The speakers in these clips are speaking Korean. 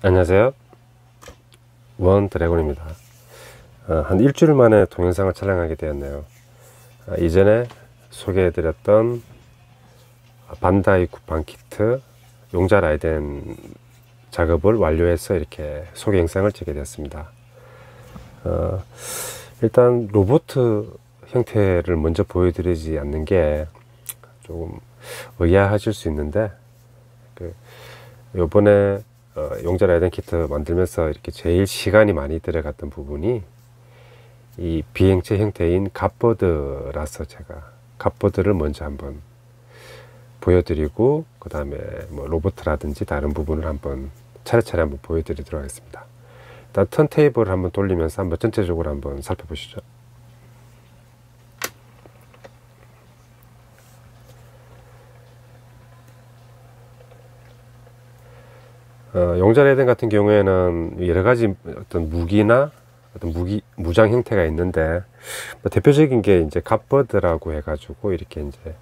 안녕하세요, 원 드래곤입니다. 한 일주일 만에 동영상을 촬영하게 되었네요. 이전에 소개해드렸던 반다이 쿠팡 키트 용자 라이덴 작업을 완료해서 이렇게 소개 영상을 찍게 되었습니다. 일단 로봇 형태를 먼저 보여드리지 않는 게 조금 의아하실 수 있는데, 요번에 용자 라이덴 키트 만들면서 이렇게 제일 시간이 많이 들어갔던 부분이 이 비행체 형태인 갓버드라서 제가 갓버드를 먼저 한번 보여드리고, 그 다음에 뭐 로봇이라든지 다른 부분을 한번 차례차례 한번 보여드리도록 하겠습니다. 일단 턴테이블을 한번 돌리면서 한번 전체적으로 한번 살펴보시죠. 용자 라이덴 같은 경우에는 여러 가지 어떤 무기나 어떤 무장 형태가 있는데, 뭐 대표적인 게 이제 갓버드라고 해가지고 이렇게 이제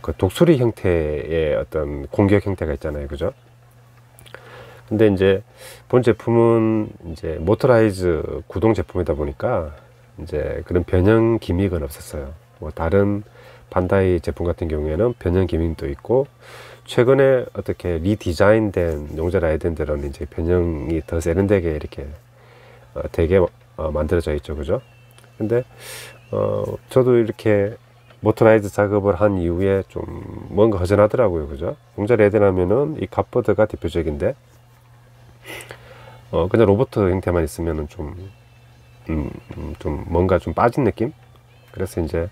그 독수리 형태의 어떤 공격 형태가 있잖아요, 그죠? 근데 이제 본 제품은 이제 모터라이즈 구동 제품이다 보니까 이제 그런 변형 기믹은 없었어요. 뭐 다른 반다이 제품 같은 경우에는 변형 기믹도 있고, 최근에 어떻게 리디자인된 용자 라이덴들은 이제 변형이 더 세련되게 이렇게 되게 만들어져 있죠, 그죠? 근데 저도 이렇게 모터라이즈 작업을 한 이후에 좀 뭔가 허전하더라고요, 그죠? 용자 라이덴 하면은 이 갓버드가 대표적인데, 그냥 로봇 형태만 있으면은 좀 뭔가 좀 빠진 느낌? 그래서 이제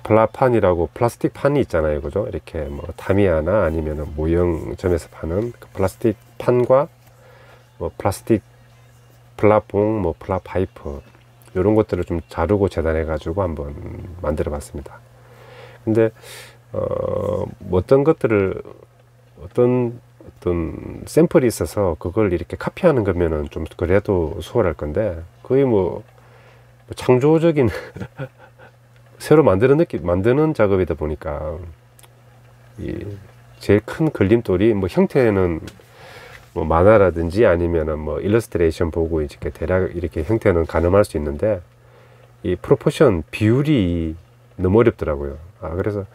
플라판이라고 플라스틱 판이 있잖아요, 그죠? 이렇게 뭐 타미야나 아니면은 모형점에서 파는 그 플라스틱 판과 뭐 플라스틱 플라봉, 뭐 플라파이프, 이런 것들을 좀 자르고 재단해 가지고 한번 만들어 봤습니다. 근데 어떤 것들을 어떤 샘플이 있어서 그걸 이렇게 카피하는 거면은 좀 그래도 수월할 건데, 거의 뭐 창조적인 새로 만드는 작업이다 보니까 이 제일 큰 걸림돌이, 뭐 형태는 뭐 만화라든지 아니면은 뭐 일러스트레이션 보고 이렇게 대략 이렇게 형태는 가늠할 수 있는데, 이 프로포션 비율이 너무 어렵더라고요. 그래서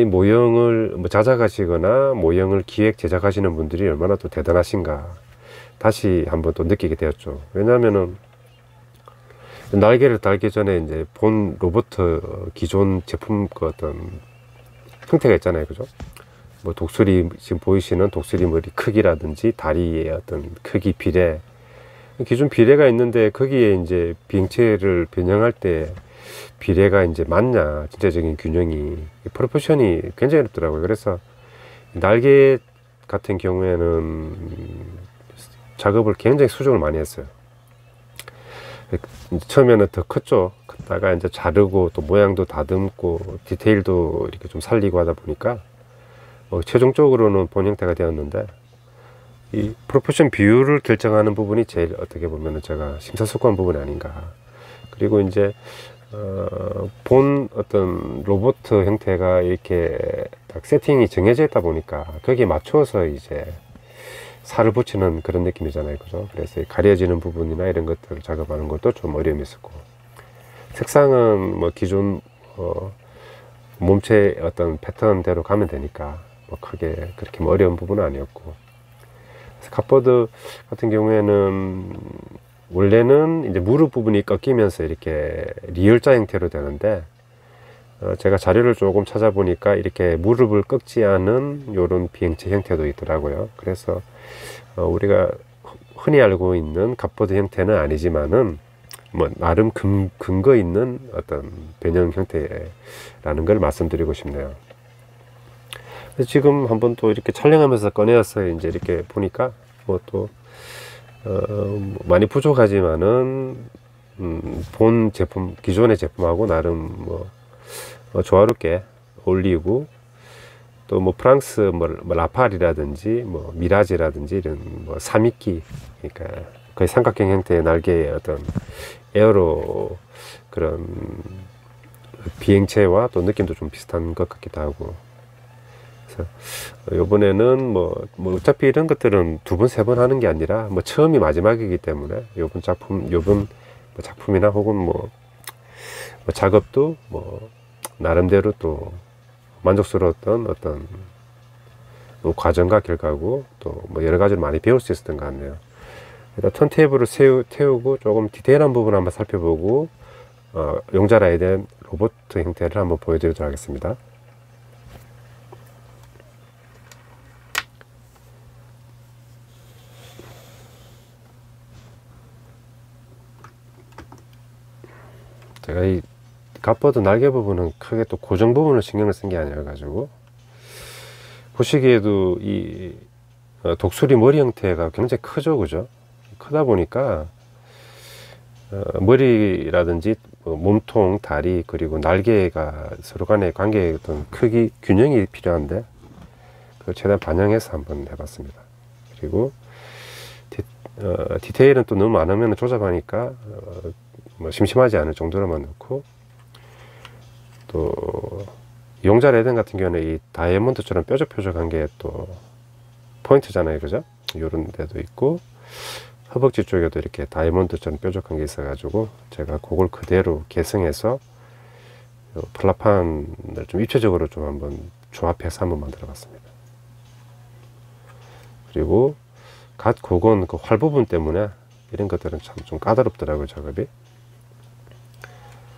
이 모형을 뭐 자작하시거나 모형을 기획 제작하시는 분들이 얼마나 또 대단하신가 다시 한번 또 느끼게 되었죠. 왜냐하면은 날개를 달기 전에 이제 본 로봇 기존 제품 그 어떤 형태가 있잖아요, 그죠? 뭐 독수리, 지금 보이시는 독수리 머리 크기라든지 다리의 어떤 크기 비례, 기존 비례가 있는데 거기에 이제 비행체를 변형할 때 비례가 이제 맞냐, 진짜적인 균형이, 프로포션이 굉장히 어렵더라고요. 그래서 날개 같은 경우에는 작업을 굉장히 수정을 많이 했어요. 처음에는 더 컸죠. 컸다가 이제 자르고 또 모양도 다듬고 디테일도 이렇게 좀 살리고 하다 보니까 최종적으로는 본 형태가 되었는데, 이 프로포션 비율을 결정하는 부분이 제일 어떻게 보면 제가 심사숙고한 부분이 아닌가. 그리고 이제 본 어떤 로봇 형태가 이렇게 딱 세팅이 정해져 있다 보니까 거기에 맞춰서 이제 살을 붙이는 그런 느낌이잖아요, 그죠? 그래서 가려지는 부분이나 이런 것들을 작업하는 것도 좀 어려움이 있었고, 색상은 뭐 기존 몸체 어떤 패턴대로 가면 되니까 뭐 크게 그렇게 뭐 어려운 부분은 아니었고, 갓버드 같은 경우에는 원래는 이제 무릎 부분이 꺾이면서 이렇게 리을자 형태로 되는데, 제가 자료를 조금 찾아보니까 이렇게 무릎을 꺾지 않은 이런 비행체 형태도 있더라고요. 그래서 우리가 흔히 알고 있는 갓버드 형태는 아니지만은 뭐 나름 근거 있는 어떤 변형 형태라는 걸 말씀드리고 싶네요. 지금 한번 또 이렇게 촬영하면서 꺼내어서 이제 이렇게 보니까 뭐 또 많이 부족하지만은 본 제품, 기존의 제품하고 나름 뭐 조화롭게 어울리고, 또 뭐 프랑스 뭐 라팔이라든지 뭐 미라지라든지 이런 뭐 사미끼, 그러니까 거의 삼각형 형태의 날개의 어떤 에어로 그런 비행체와 또 느낌도 좀 비슷한 것 같기도 하고, 그래서 요번에는 뭐 어차피 이런 것들은 두 번, 세 번 하는 게 아니라 뭐 처음이 마지막이기 때문에 요번 작품이나 혹은 뭐 작업도 뭐 나름대로 또 만족스러웠던 어떤 과정과 결과고 또 뭐 여러 가지를 많이 배울 수 있었던 것 같네요. 일단 턴테이블을 태우고 조금 디테일한 부분을 한번 살펴보고 용자 라이덴 로봇 형태를 한번 보여드리도록 하겠습니다. 제가 이 갓버드 날개 부분은 크게 또 고정 부분을 신경을 쓴 게 아니라 가지고 보시기에도 이 독수리 머리 형태가 굉장히 크죠, 그죠? 크다 보니까 머리라든지 몸통, 다리 그리고 날개가 서로 간의 관계의 어떤 크기 균형이 필요한데 그걸 최대한 반영해서 한번 해봤습니다. 그리고 디테일은 또 너무 많으면 조잡하니까 뭐 심심하지 않을 정도로만 넣고, 또 용자 레덴 같은 경우는 이 다이아몬드처럼 뾰족뾰족한 게 또 포인트잖아요, 그죠? 요런 데도 있고 허벅지 쪽에도 이렇게 다이아몬드처럼 뾰족한 게 있어 가지고 제가 그걸 그대로 개성해서 플라판을 좀 입체적으로 좀 한번 조합해서 한번 만들어 봤습니다. 그리고 갓 고건 그 활 부분 때문에 이런 것들은 참 좀 까다롭더라고요, 작업이.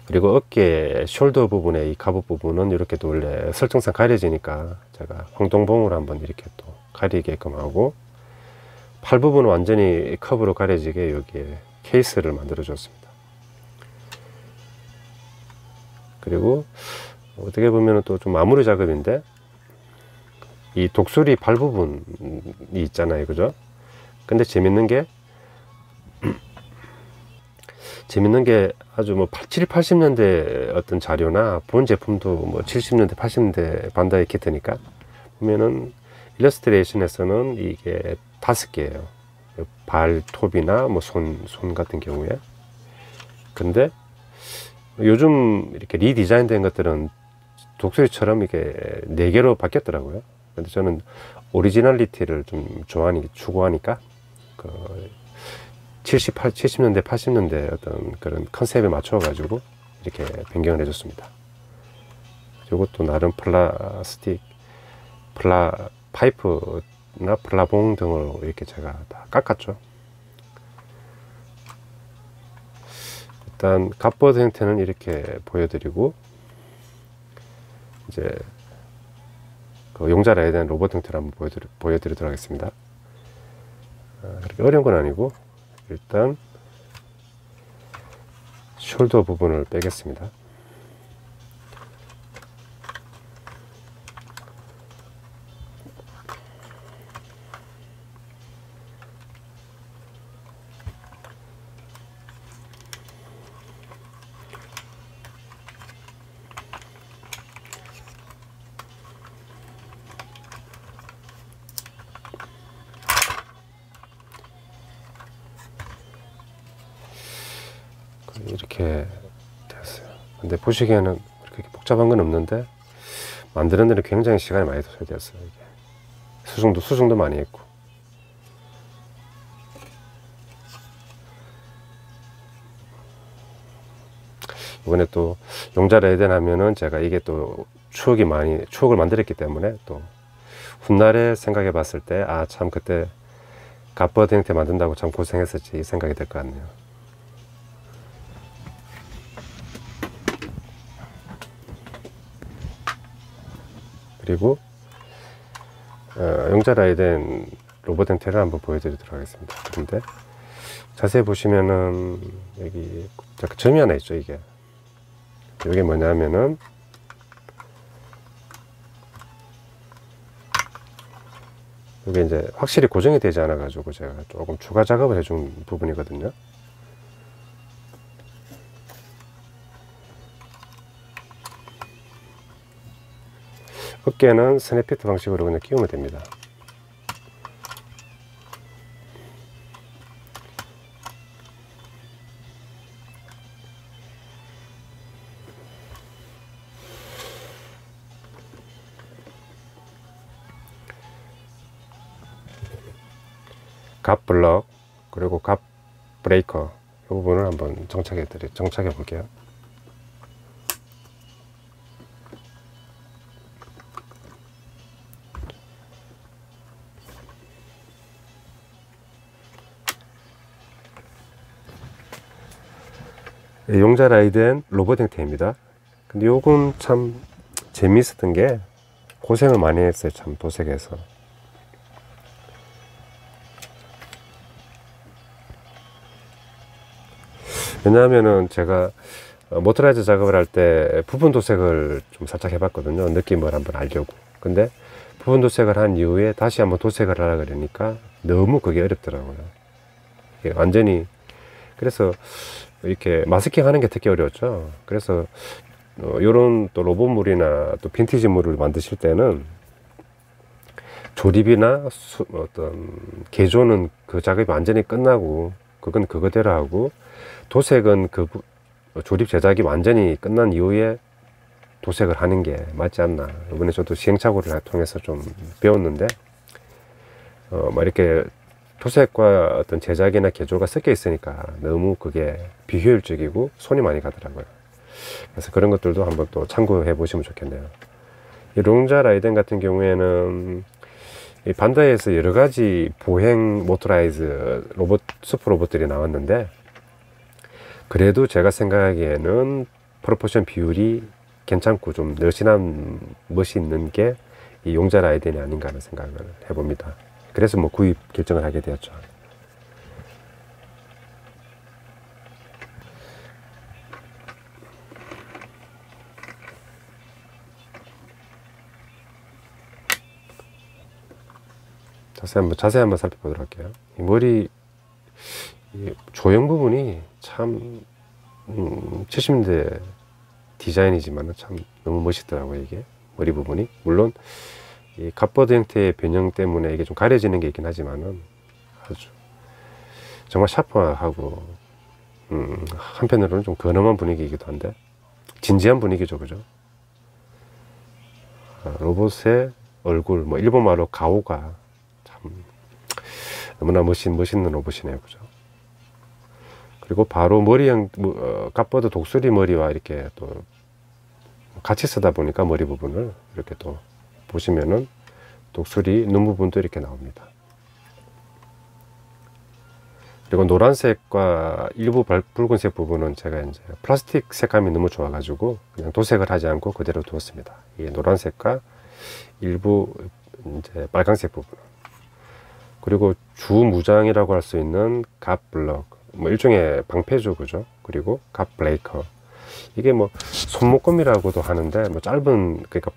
그리고 어깨 숄더 부분에 이 갑옷 부분은 이렇게 또 원래 설정상 가려지니까 제가 황동봉으로 한번 이렇게 또 가리게끔 하고, 팔 부분은 완전히 컵으로 가려지게 여기에 케이스를 만들어 줬습니다. 그리고 어떻게 보면 또 좀 마무리 작업인데, 이 독수리 발 부분이 있잖아요, 그죠? 근데 재밌는 게 아주 뭐 7, 80년대 어떤 자료나 본 제품도 뭐 70년대, 80년대 반다이 키트니까 보면은 일러스트레이션에서는 이게 5개예요. 발톱이나 뭐 손 같은 경우에. 근데 요즘 이렇게 리디자인 된 것들은 독수리처럼 이게 4개로 바뀌었더라고요. 근데 저는 오리지널리티를 좀 추구하니까 70년대, 80년대 어떤 그런 컨셉에 맞춰 가지고 이렇게 변경을 해줬습니다. 이것도 나름 파이프나 플라봉 등으로 이렇게 제가 다 깎았죠. 일단 갓버드 형태는 이렇게 보여드리고, 이제 그 용자 라이덴 로봇 형태를 한번 보여드리도록 하겠습니다. 그렇게 어려운 건 아니고, 일단 숄더 부분을 빼겠습니다. 이렇게 됐어요. 근데 보시기에는 그렇게 복잡한 건 없는데 만드는 데는 굉장히 시간이 많이 소요되었어요. 이게 수정도 많이 했고. 이번에 또 용자 레덴 하면은 제가 이게 또 추억을 만들었기 때문에 또 훗날에 생각해 봤을 때 참 그때 갓버드 형태 만든다고 참 고생했었지 생각이 될 것 같네요. 그리고 용자 라이덴 로봇 형태를 한번 보여드리도록 하겠습니다. 근데 자세히 보시면은 여기 점이 하나 있죠. 이게 뭐냐면은 이게 이제 확실히 고정이 되지 않아 가지고 제가 조금 추가 작업을 해준 부분이거든요. 어깨는 스냅피트 방식으로 그냥 끼우면 됩니다. 갓 블럭 그리고 갓 브레이커 이 부분을 한번 정착해 볼게요. 용자 라이덴 로봇 형태입니다. 근데 요건 참 재미있었던 게 고생을 많이 했어요. 참 도색해서. 왜냐하면은 제가 모터라이저 작업을 할 때 부분 도색을 좀 살짝 해봤거든요. 느낌을 한번 알려고. 근데 부분 도색을 한 이후에 다시 한번 도색을 하라 그러니까 너무 그게 어렵더라고요. 이게 완전히. 그래서 이렇게 마스킹 하는 게 특히 어려웠죠. 그래서 요런 또 로봇물이나 또 빈티지물을 만드실 때는 조립이나 어떤 개조는 그 작업이 완전히 끝나고 그건 그거대로 하고, 도색은 그 조립 제작이 완전히 끝난 이후에 도색을 하는 게 맞지 않나. 이번에 저도 시행착오를 통해서 좀 배웠는데 막 이렇게 도색과 어떤 제작이나 개조가 섞여 있으니까 너무 그게 비효율적이고 손이 많이 가더라고요. 그래서 그런 것들도 한번 또 참고해 보시면 좋겠네요. 이 롱자 라이덴 같은 경우에는 이 반다이에서 여러 가지 보행 모터라이즈 로봇, 슈퍼 로봇들이 나왔는데, 그래도 제가 생각하기에는 프로포션 비율이 괜찮고 좀 늘씬한 멋이 있는 게 이 용자 라이덴이 아닌가 하는 생각을 해봅니다. 그래서 뭐 구입 결정을 하게 되었죠. 자세히 한번 살펴보도록 할게요. 이 머리 이 조형 부분이 참 70년대 디자인이지만 참 너무 멋있더라고요. 이게 머리 부분이 물론 이 갓버드 형태의 변형 때문에 이게 좀 가려지는 게 있긴 하지만은 아주 정말 샤프하고 한편으로는 좀 근엄한 분위기이기도 한데 진지한 분위기죠, 그죠? 로봇의 얼굴, 뭐 일본말로 가오가 참 너무나 멋있는 로봇이네요, 그죠? 그리고 바로 머리형 갓버드 독수리 머리와 이렇게 또 같이 쓰다 보니까 머리 부분을 이렇게 또 보시면은 독수리 눈 부분도 이렇게 나옵니다. 그리고 노란색과 일부 붉은색 부분은 제가 이제 플라스틱 색감이 너무 좋아가지고 그냥 도색을 하지 않고 그대로 두었습니다. 이 노란색과 일부 이제 빨강색 부분. 그리고 주 무장이라고 할 수 있는 갓 블럭, 뭐 일종의 방패죠, 그죠? 그리고 갓 브레이커. 이게 뭐 손목검이라고도 하는데 뭐 짧은, 그러니까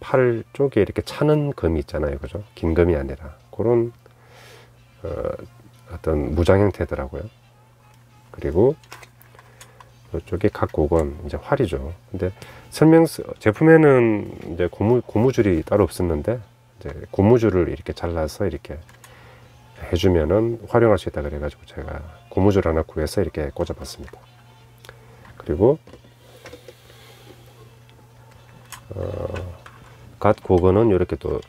팔 쪽에 이렇게 차는 검이 있잖아요, 그죠? 긴 검이 아니라 그런 어떤 무장 형태더라고요. 그리고 이쪽에 각 고건 이제 활이죠. 근데 제품에는 이제 고무줄이 따로 없었는데 이제 고무줄을 이렇게 잘라서 이렇게 해주면은 활용할 수 있다 그래가지고 제가 고무줄 하나 구해서 이렇게 꽂아봤습니다. 그리고 갓 고건은 이렇게 또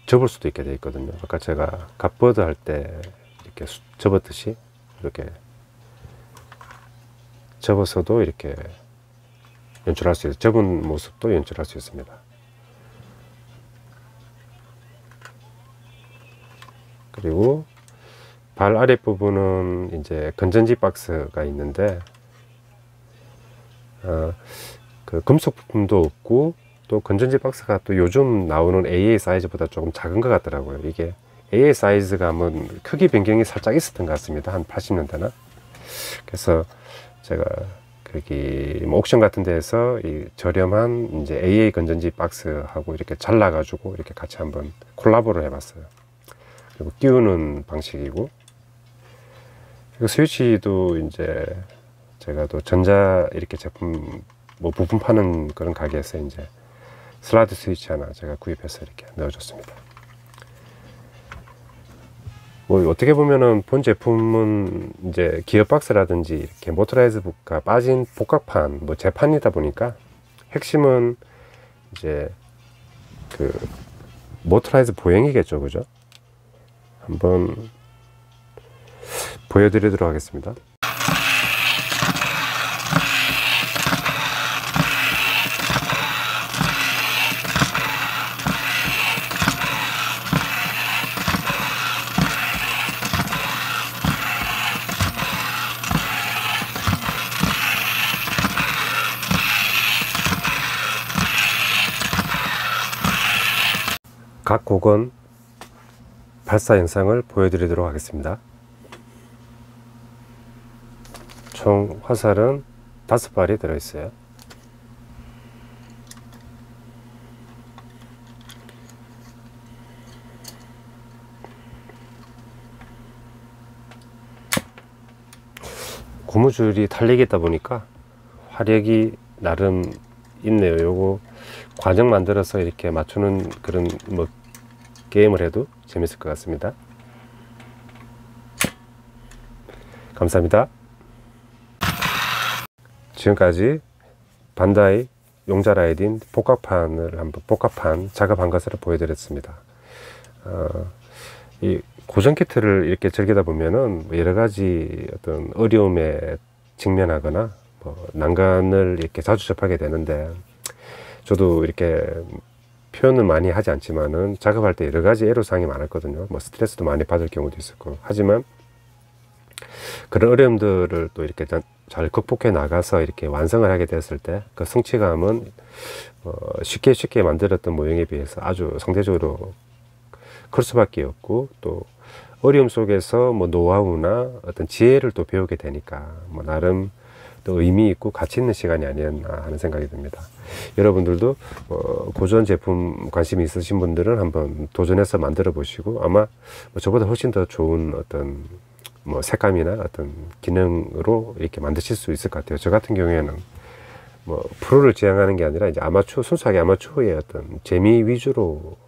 접을 수도 있게 되어 있거든요. 아까 제가 갓버드 할 때 이렇게 접었듯이 이렇게 접어서도 이렇게 연출할 수 있어요. 접은 모습도 연출할 수 있습니다. 그리고 발 아랫부분은 이제 건전지 박스가 있는데 그 금속 부품도 없고 또 건전지 박스가 또 요즘 나오는 AA 사이즈보다 조금 작은 것 같더라고요. 이게 AA 사이즈가 한번 크기 변경이 살짝 있었던 것 같습니다. 한 80년대나. 그래서 제가 거기 뭐 옥션 같은 데에서 이 저렴한 이제 AA 건전지 박스하고 이렇게 잘라 가지고 이렇게 같이 한번 콜라보를 해봤어요. 그리고 끼우는 방식이고, 그리고 스위치도 이제 제가 또 전자 이렇게 제품 뭐 부품 파는 그런 가게에서 이제 슬라이드 스위치 하나 제가 구입해서 이렇게 넣어줬습니다. 뭐 어떻게 보면은 본 제품은 이제 기어박스라든지 이렇게 모터라이즈가 빠진 복각판, 뭐 재판이다 보니까 핵심은 이제 그 모터라이즈 보행이겠죠, 그죠? 한번 보여드리도록 하겠습니다. 각 곡은 발사 영상을 보여드리도록 하겠습니다. 총 화살은 5발이 들어있어요. 고무줄이 달리기 있다 보니까 화력이 나름 있네요. 요거 과정 만들어서 이렇게 맞추는 그런 뭐 게임을 해도 재밌을 것 같습니다. 감사합니다. 지금까지 반다이 용자 라이딘 복합판 작업한 것을 보여드렸습니다. 이 고정 키트를 이렇게 즐기다 보면은 여러 가지 어떤 어려움에 직면하거나 뭐 난간을 이렇게 자주 접하게 되는데, 저도 이렇게 표현을 많이 하지 않지만은 작업할 때 여러 가지 애로사항이 많았거든요. 뭐 스트레스도 많이 받을 경우도 있었고, 하지만 그런 어려움들을 또 이렇게 잘 극복해 나가서 이렇게 완성을 하게 됐을 때 그 성취감은 쉽게 만들었던 모형에 비해서 아주 상대적으로 클 수밖에 없고, 또 어려움 속에서 뭐 노하우나 어떤 지혜를 또 배우게 되니까 뭐 나름 또 의미 있고 가치 있는 시간이 아니었나 하는 생각이 듭니다. 여러분들도 고전 제품 관심이 있으신 분들은 한번 도전해서 만들어 보시고, 아마 저보다 훨씬 더 좋은 어떤 뭐 색감이나 어떤 기능으로 이렇게 만드실 수 있을 것 같아요. 저 같은 경우에는 뭐 프로를 지향하는 게 아니라 이제 순수하게 아마추어의 어떤 재미 위주로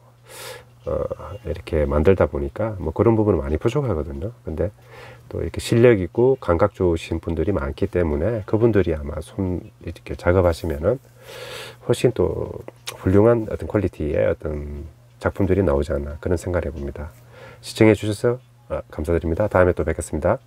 이렇게 만들다 보니까 뭐 그런 부분은 많이 부족하거든요. 근데 또 이렇게 실력 있고 감각 좋으신 분들이 많기 때문에 그분들이 아마 이렇게 작업하시면은 훨씬 또 훌륭한 어떤 퀄리티의 어떤 작품들이 나오지 않나 그런 생각을 해봅니다. 시청해 주셔서 감사드립니다. 다음에 또 뵙겠습니다.